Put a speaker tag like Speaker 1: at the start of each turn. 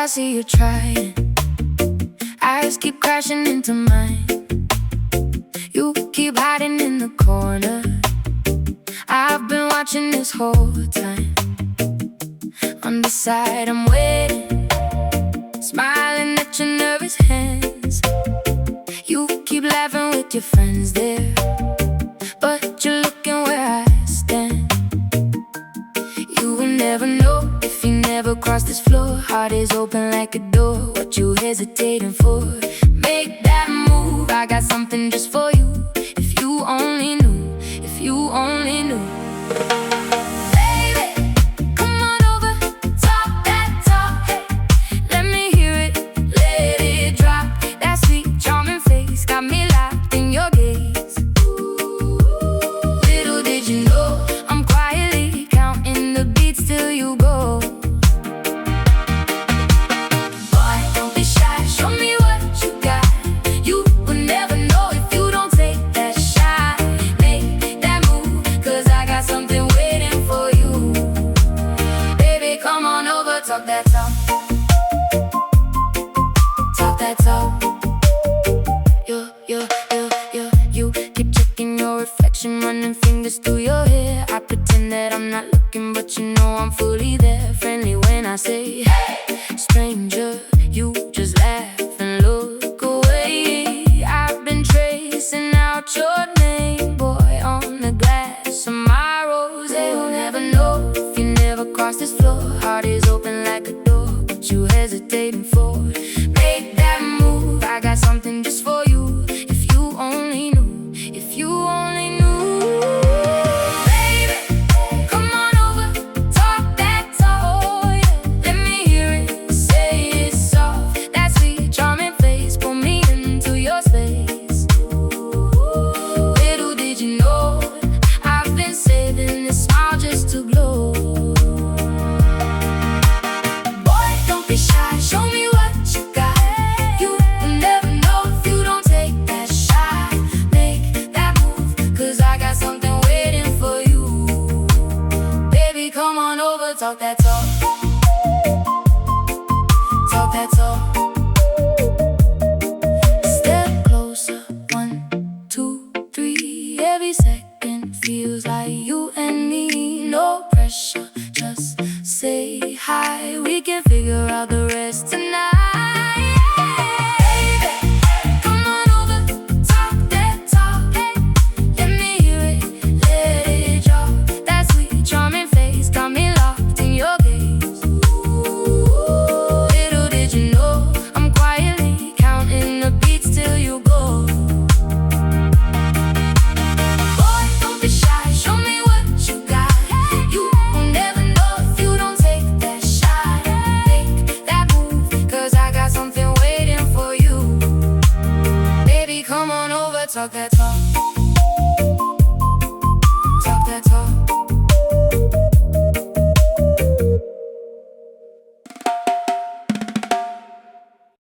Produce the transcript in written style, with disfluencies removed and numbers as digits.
Speaker 1: I see you trying. Eyes keep crashing into mine. You keep hiding in the corner. I've been watching this whole time. On the side I'm waiting, smiling at your nervous hands. You keep laughing with your friends there, but you're looking where I stand. You will never know if you never cross this floor. Heart is open like a door. What you hesitating for? Make that move. I got something just for you. If you only knew, if you only knew. Baby, come on over, talk that talk. Let me hear it, let it drop. That sweet, charming face got me locked in your gaze. Little did you know, I'm quietly counting the beats till you go. Boy, don't be shy, show me what you got. You will never know if you don't take that shot. Make that move, cause I got something waiting for you. Baby, come on over, talk that talk. Talk that talk. You keep checking your reflection, running fingers through your hair. I pretend that I'm not looking, but you know I'm fully there. Friendly when I say, hey, stranger, you just laugh and look away. I've been tracing out your name, boy, on the glass of my rose. You'll never know if you never cross this floor. Heart is open like a door, what you hesitating for? Make that move, I got something just for you. If you only knew, if you only knew. Baby, come on over, talk that talk, yeah. Let me hear it, say it soft. That sweet, charming face, pull me into your space. Little did you know, I've been saving this smile just to glow. Boy, don't be shy, show me what you got. You will never know if you don't take that shot. Make that move, cause I got something waiting for you. Baby, come on over, talk that talk. Talk that talk. Step closer, 1, 2, 3. Every second feels like you and me. No pressure, just say hi. We can figure out the rest tonight. Baby, come on over, talk that talk. Let me hear it, let it drop. That sweet, charming face got me locked in your gaze. Little did you know, I'm quietly counting the beats till you go. Boy, don't be shy, show me what you got. You will never know if you don't take that shot. Make that move, cause I got something waiting for you. Baby, come on over, talk that talk. Talk that talk.